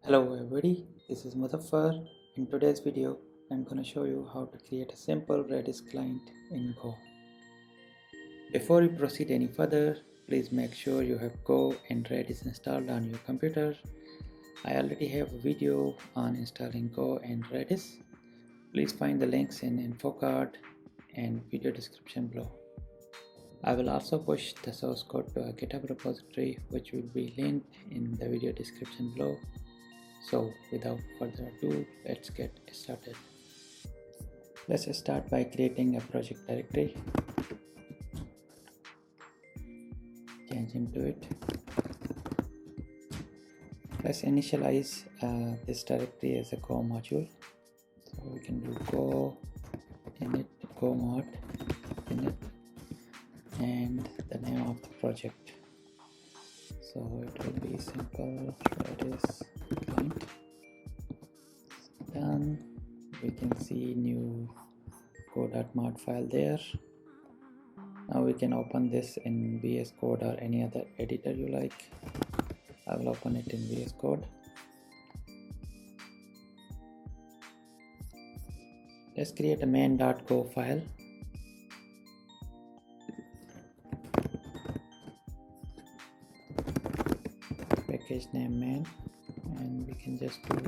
Hello everybody, this is Muzaffar. In today's video, I'm going to show you how to create a simple Redis client in Go. Before you proceed any further, please make sure you have Go and Redis installed on your computer. I already have a video on installing Go and Redis. Please find the links in info card and video description below. I will also push the source code to a Github repository, which will be linked in the video description below. So without further ado, let's get started. Let's start by creating a project directory. Change into it. Let's initialize this directory as a Go module. So we can do Go init, Go mod init, and the name of the project. So it will be simple Redis client. Done. We can see new go.mod file there. Now we can open this in VS Code or any other editor you like. I will open it in VS Code. Let's create a main.go file. Package name main, and we can just do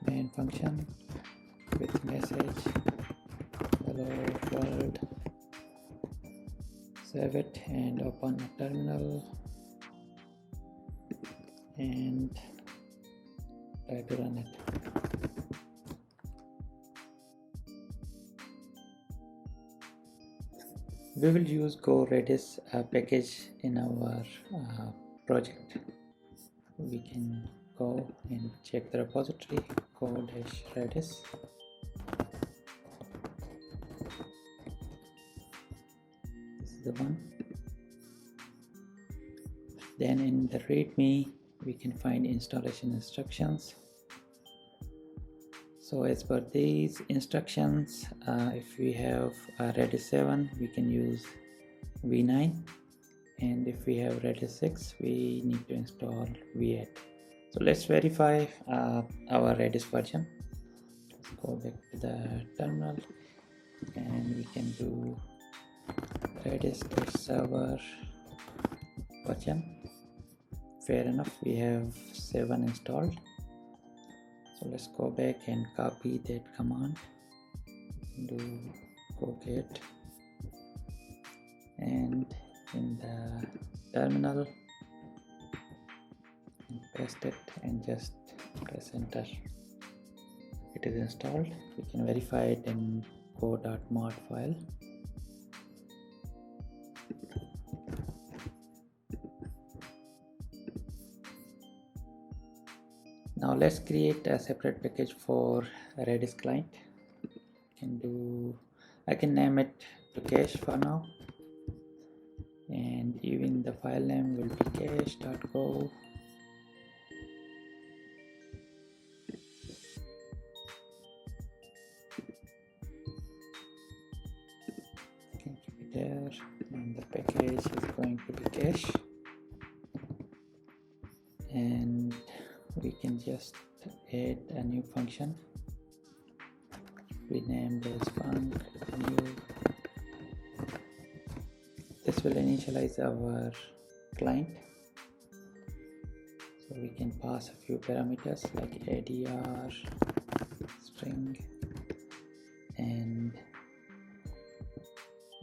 main function with message hello world. Save it and open a terminal and try to run it. We will use Go Redis package in our project. We can go and check the repository go-redis. This is the one. Then in the readme we can find installation instructions. So as per these instructions, if we have Redis 7, we can use v9, and if we have Redis 6, we need to install v8. So let's verify our Redis version. Let's go back to the terminal and we can do Redis server version. Fair enough, we have 7 installed. So let's go back and copy that command. Do go get, and in the terminal paste it and just press enter. It is installed. We can verify it in go.mod file. Now let's create a separate package for Redis client. I can name it to cache for now, and even the file name will be cache.go. Can keep it there, and the package is going to be cache, and we can just add a new function. We name this func new. This will initialize our client, so we can pass a few parameters like adr, string, and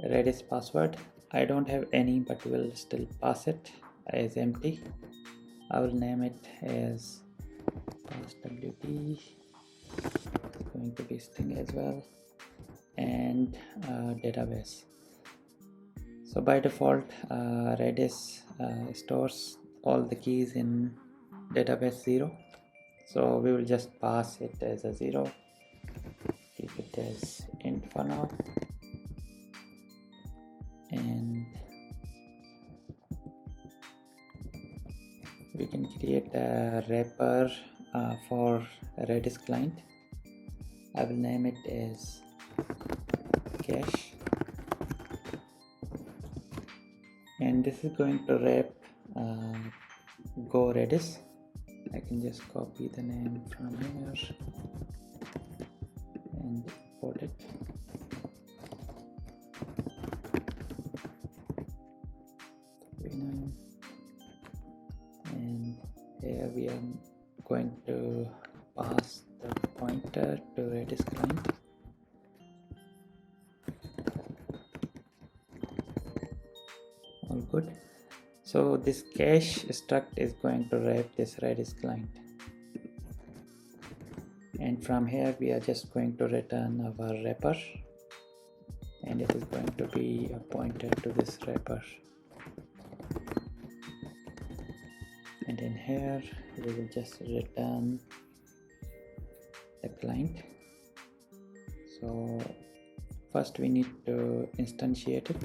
Redis password. I don't have any, but will still pass it as empty. I will name it as passwd. It's going to be string as well, and database. So by default, Redis stores all the keys in database 0. So we will just pass it as a 0. Keep it as int for now. And we can create a wrapper for Redis client. I will name it as cache, and this is going to wrap Go Redis. I can just copy the name from here and import it. And here we are going to pass the pointer to Redis client. All good. So this cache struct is going to wrap this Redis client, and from here we are just going to return our wrapper, and it is going to be a pointer to this wrapper. And in here we will just return the client. So first we need to instantiate it,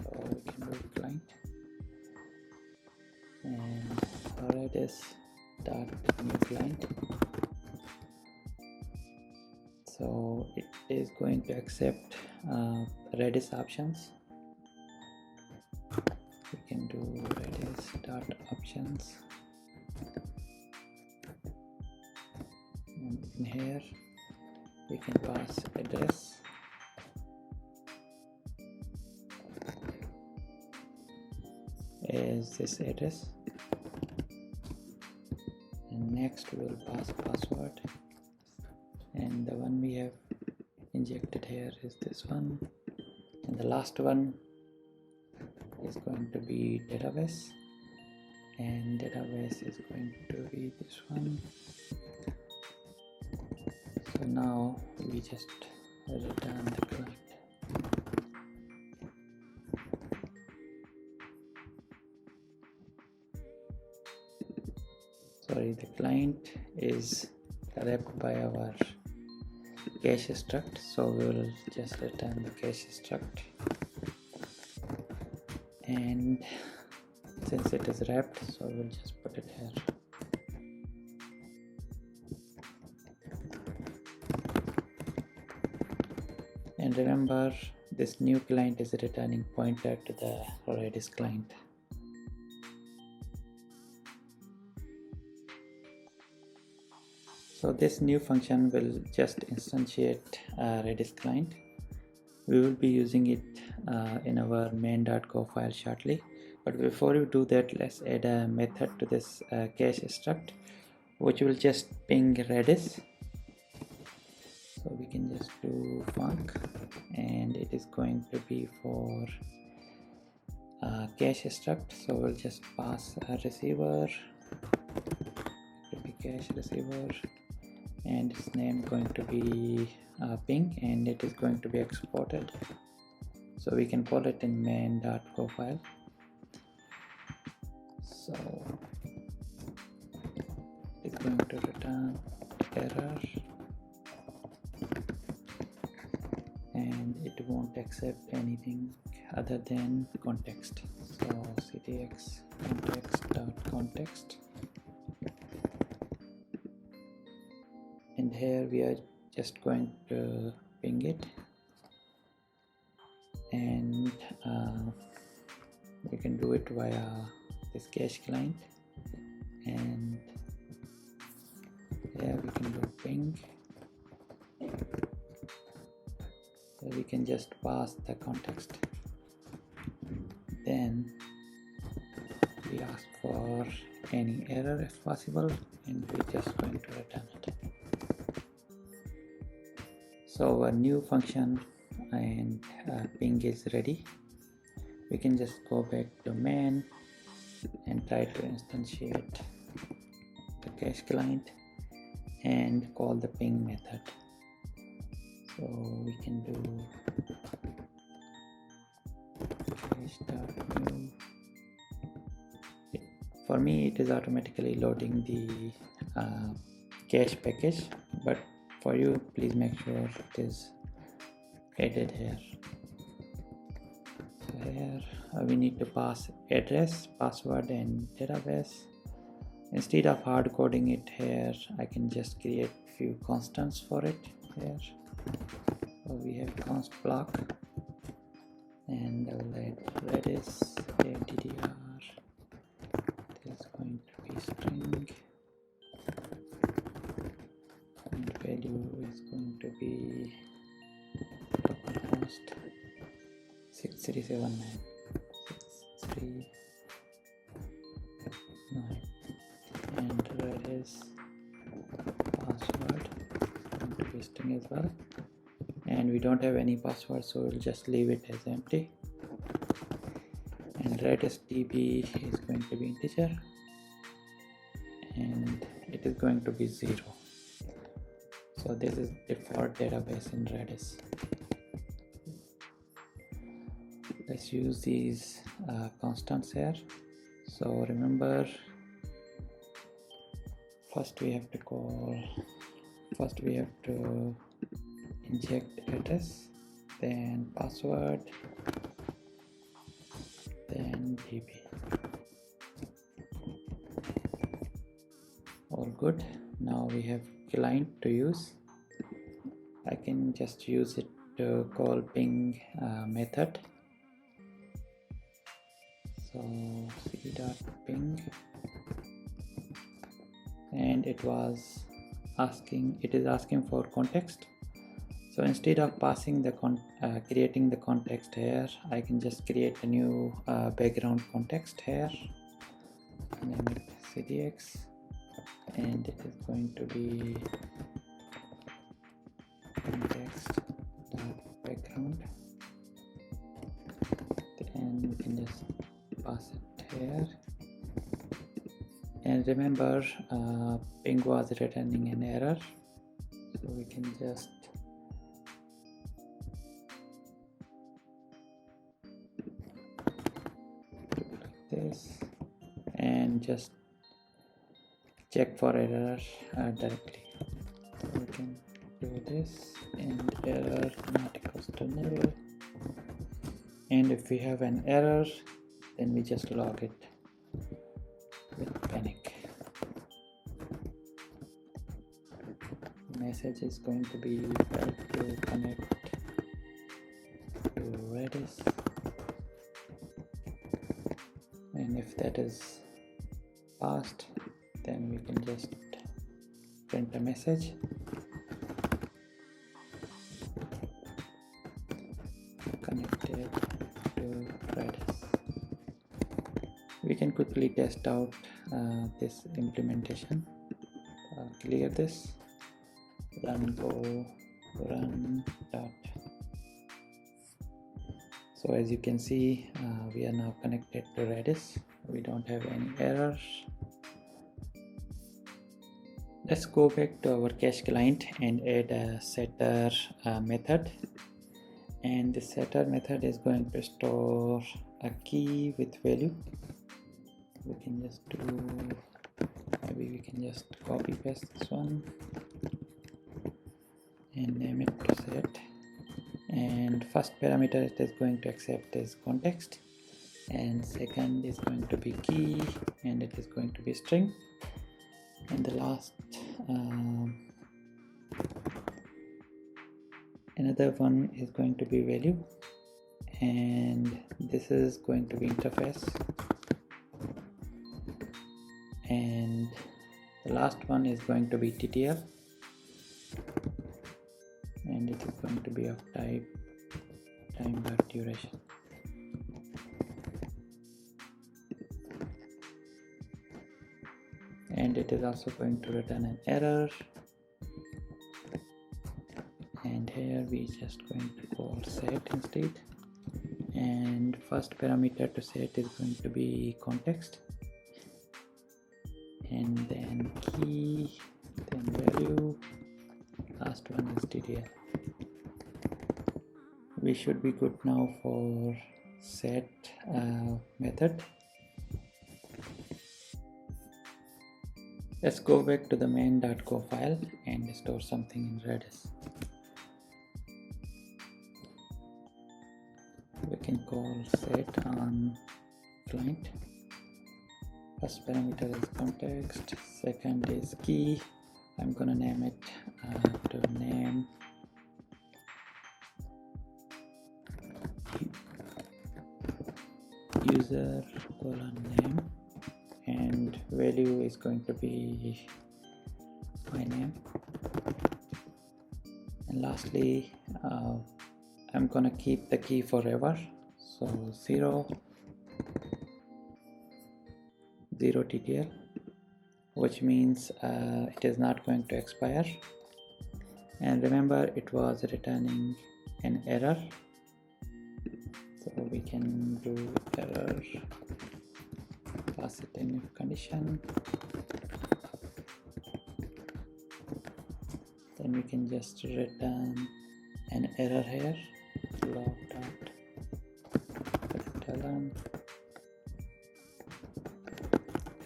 so we can do client and Redis dot new client. So it is going to accept Redis options. We can do Redis dot options, and in here we can pass address. Is this address, and next we will pass password, and the one we have injected here is this one, and the last one is going to be database, and database is going to be this one. So now we just return the client. Sorry, the client is wrapped by our cache struct, so we will just return the cache struct. And since it is wrapped, so we'll just put it here. And remember, this new client is returning pointer to the Redis client. So this new function will just instantiate Redis client. We will be using it in our main.go file shortly. But before you do that, let's add a method to this cache struct, which will just ping Redis. So we can just do func, and it is going to be for cache struct. So we'll just pass a receiver, to be cache receiver, and its name going to be ping, and it is going to be exported. So we can call it in main.go file. So it's going to return error, and it won't accept anything other than context. So ctx context.context, and here we are just going to ping it, and we can do it via this cache client, and here we can do ping. So we can just pass the context, then we ask for any error if possible, and we're just going to return it. So our new function and ping is ready. We can just go back to main and try to instantiate the cache client and call the ping method. So we can do cache.new. For me, it is automatically loading the cache package, but for you, please make sure it is added here. So here we need to pass address, password, and database. Instead of hard coding it here, I can just create few constants for it here. So we have const block, and I will add Redis ADDR. It is going to be string, is going to be localhost 6379 and Redis password going to be string as well, and we don't have any password, so we'll just leave it as empty. And Redis DB is going to be integer, and it is going to be 0. So this is default database in Redis. Let's use these constants here. So remember, first we have to inject address, then password, then DB. All good. Now we have client to use. I can just use it to call ping method. So c.ping, and it is asking for context. So instead of passing the creating the context here, I can just create a new background context here, name it cdx, and it is going to be context.background, and we can just pass it here. And remember, ping was returning an error, so we can just do like this and just check for error directly. So we can do this, and error not equals to nil, and if we have an error, then we just log it with panic. Message is going to be help to connect to Redis, and if that is passed, then we can just print a message. Connected to Redis. We can quickly test out this implementation. Clear this, run go run dot. So as you can see, we are now connected to Redis. We don't have any errors. Let's go back to our cache client and add a setter method. And the setter method is going to store a key with value. We can just maybe we can just copy paste this one and name it to set. And first parameter it is going to accept is context, and second is going to be key, and it is going to be string, and the last another one is going to be value, and this is going to be interface, and the last one is going to be TTL, and it is going to be of type time dot duration. And it is also going to return an error, and here we just going to call set instead, and first parameter to set is going to be context, and then key, then value, last one is TTL. We should be good now for set method. Let's go back to the main.go file and store something in Redis. We can call set on client. First parameter is context, second is key. I'm gonna name it to name user :name, and value is going to be my name, And lastly, I'm gonna keep the key forever, so 0 TTL, which means it is not going to expire. And remember, it was returning an error, so we can do error, pass it in if condition, then we can just return an error here, log.println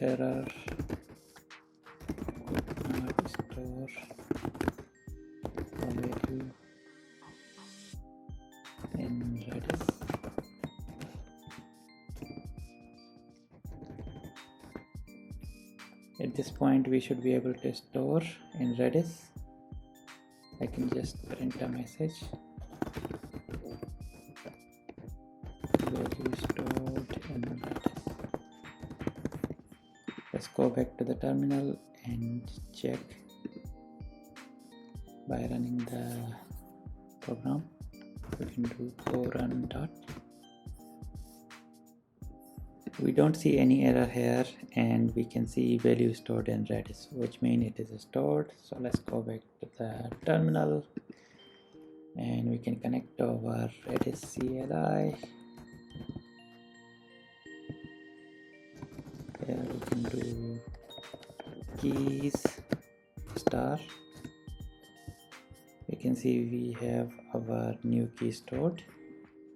error could not store a value in Redis. At this point we should be able to store in Redis. I can just print a message, value stored in Redis. Let's go back to the terminal and check by running the program. We can do go run dot. We don't see any error here, and we can see value stored in Redis, which means it is stored. So let's go back to the terminal and we can connect our Redis CLI. Here we can do keys star. We can see we have our new key stored.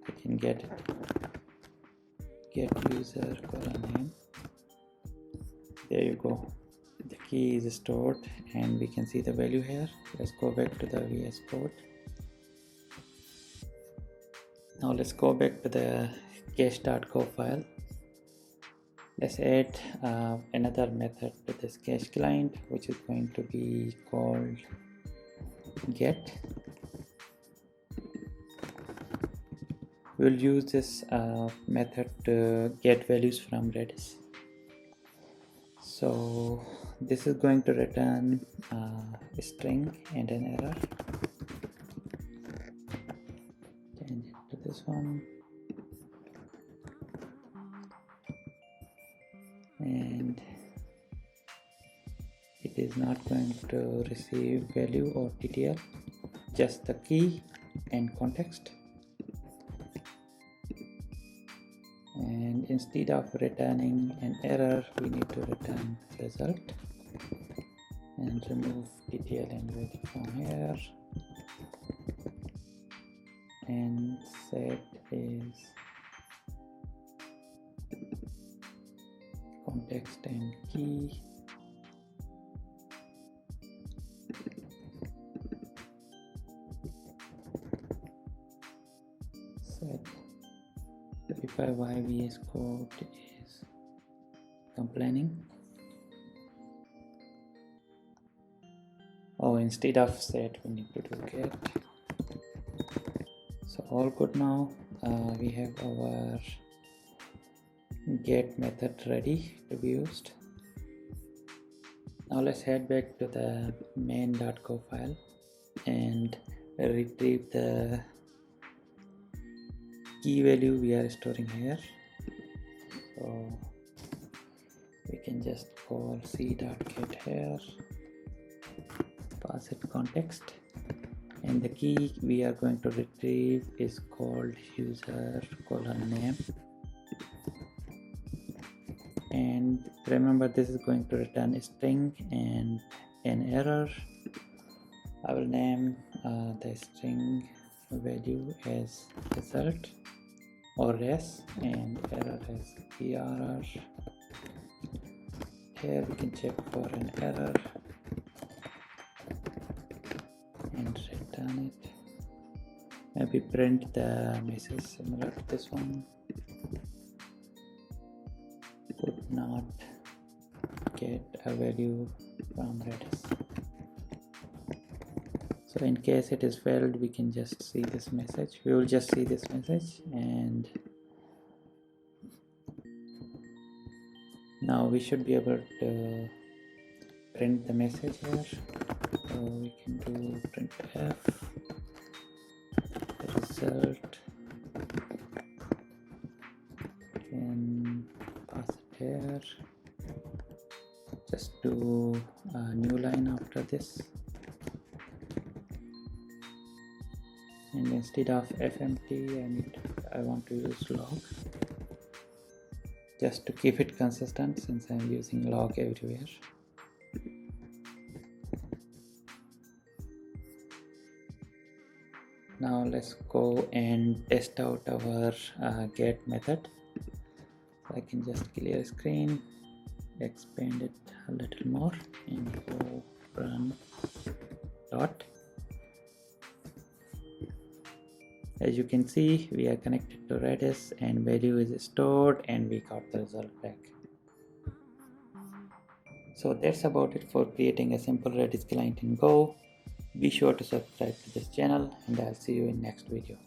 We can get user name. There you go, the key is stored and we can see the value here. Let's go back to the VS Code. Now let's go back to the cache.go file. Let's add another method to this cache client, which is going to be called get. We'll use this method to get values from Redis. So this is going to return a string and an error. Change it to this one. And it is not going to receive value or TTL, just the key and context. And instead of returning an error, we need to return result and remove TTL and value from here. And set is context and key. Set verify why VS Code is complaining. Oh, instead of set we need to do get. So all good now. We have our get method ready to be used. Now let's head back to the main.go file and retrieve the key value we are storing here. So we can just call c.get here, pass it context, and the key we are going to retrieve is called user name. And remember, this is going to return a string and an error. I will name the string value as result or res and error as error. Here we can check for an error and return it. Maybe print the message similar to this one. Could not get a value from Redis. So in case it is failed, we can just see this message. We will just see this message, and now we should be able to print the message here. So we can do printf result, can pass it here, just do a new line after this, and instead of fmt I want to use log, just to keep it consistent since I'm using log everywhere. Now let's go and test out our get method. So I can just clear screen, expand it a little more, and go run dot. As you can see, we are connected to Redis and value is stored and we got the result back. So that's about it for creating a simple Redis client in Go. Be sure to subscribe to this channel and I'll see you in next video.